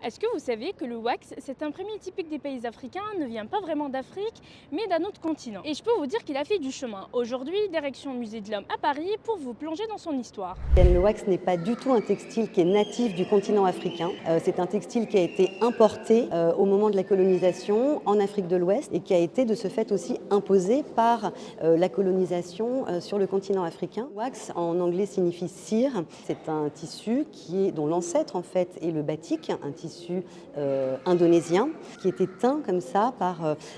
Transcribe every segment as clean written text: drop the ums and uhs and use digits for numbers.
Est-ce que vous savez que le wax, cet imprémé typique des pays africains, ne vient pas vraiment d'Afrique, mais d'un autre continent? Et je peux vous dire qu'il a fait du chemin. Aujourd'hui, direction Musée de l'Homme à Paris pour vous plonger dans son histoire. Le wax n'est pas du tout un textile qui est natif du continent africain. C'est un textile qui a été importé au moment de la colonisation en Afrique de l'Ouest et qui a été de ce fait aussi imposé par la colonisation sur le continent africain. Wax en anglais signifie cire. C'est un tissu dont l'ancêtre en fait est le batik, un tissu indonésien qui était teint comme ça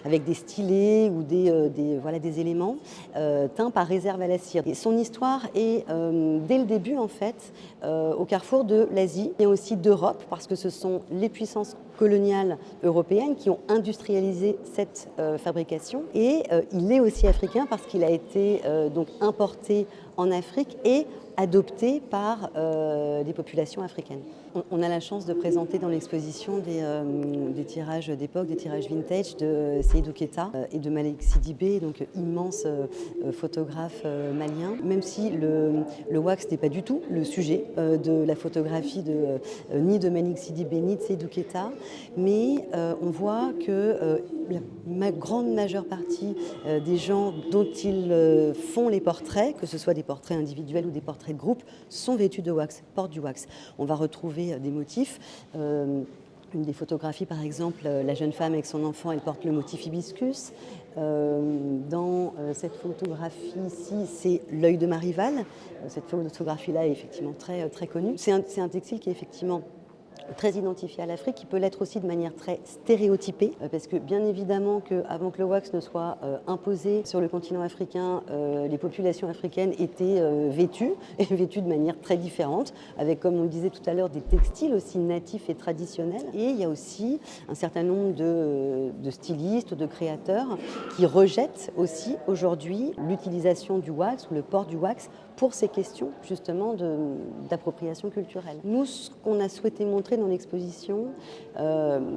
avec des stylés ou des éléments teints par réserve à la cire. Et son histoire est dès le début en fait au carrefour de l'Asie et aussi d'Europe parce que ce sont les puissances coloniales européennes qui ont industrialisé cette fabrication et il est aussi africain parce qu'il a été donc importé en Afrique et adopté par des populations africaines. On a la chance de présenter dans l'exposition des tirages d'époque, des tirages vintage de Seydou Keita et de Malick Sidibé, donc immense photographe malien. Même si le wax n'est pas du tout le sujet de la photographie ni de Malick Sidibé ni de Seydou Keita, mais on voit que la grande majeure partie des gens dont ils font les portraits, que ce soit des portraits individuels ou des portraits de groupe, sont vêtus de wax, portent du wax. On va retrouver des motifs. Une des photographies, par exemple, la jeune femme avec son enfant, elle porte le motif hibiscus. Dans cette photographie-ci, c'est l'œil de Marival. Cette photographie-là est effectivement très, très connue. C'est un textile qui est effectivement très identifié à l'Afrique, qui peut l'être aussi de manière très stéréotypée, parce que bien évidemment qu'avant que le wax ne soit imposé sur le continent africain, les populations africaines étaient vêtues, et vêtues de manière très différente, avec, comme on le disait tout à l'heure, des textiles aussi natifs et traditionnels. Et il y a aussi un certain nombre de stylistes, de créateurs, qui rejettent aussi aujourd'hui l'utilisation du wax ou le port du wax pour ces questions justement d'appropriation culturelle. Nous, ce qu'on a souhaité montrer dans l'exposition,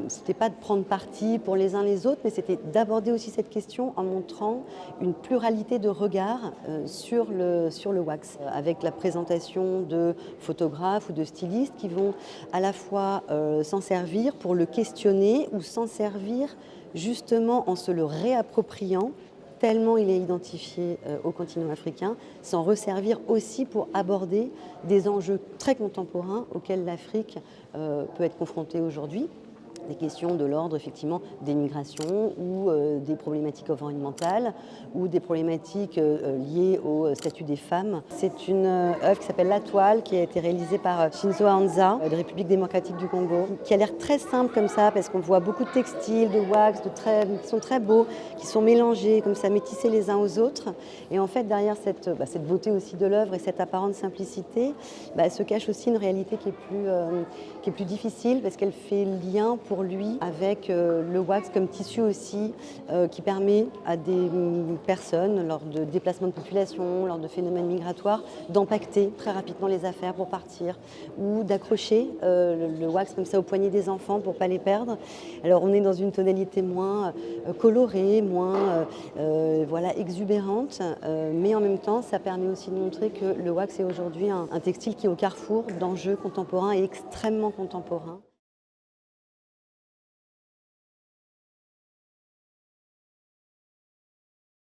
c'était pas de prendre parti pour les uns les autres, mais c'était d'aborder aussi cette question en montrant une pluralité de regards sur le wax, avec la présentation de photographes ou de stylistes qui vont à la fois s'en servir pour le questionner ou s'en servir justement en se le réappropriant tellement il est identifié au continent africain, s'en resservir aussi pour aborder des enjeux très contemporains auxquels l'Afrique peut être confrontée aujourd'hui. Des questions de l'ordre effectivement des migrations ou des problématiques environnementales ou des problématiques liées au statut des femmes. C'est une œuvre qui s'appelle La Toile, qui a été réalisée par Shinzo Anza de République démocratique du Congo, qui a l'air très simple comme ça parce qu'on voit beaucoup de textiles, de wax, qui sont très beaux, qui sont mélangés comme ça, métissés les uns aux autres. Et en fait derrière cette beauté aussi de l'œuvre et cette apparente simplicité, se cache aussi une réalité qui est plus difficile parce qu'elle fait lien pour lui avec le wax comme tissu aussi qui permet à des personnes lors de déplacements de population, lors de phénomènes migratoires, d'impacter très rapidement les affaires pour partir ou d'accrocher le wax comme ça au poignet des enfants pour ne pas les perdre. Alors on est dans une tonalité moins colorée, moins exubérante, mais en même temps ça permet aussi de montrer que le wax est aujourd'hui un textile qui est au carrefour d'enjeux contemporains et extrêmement contemporains.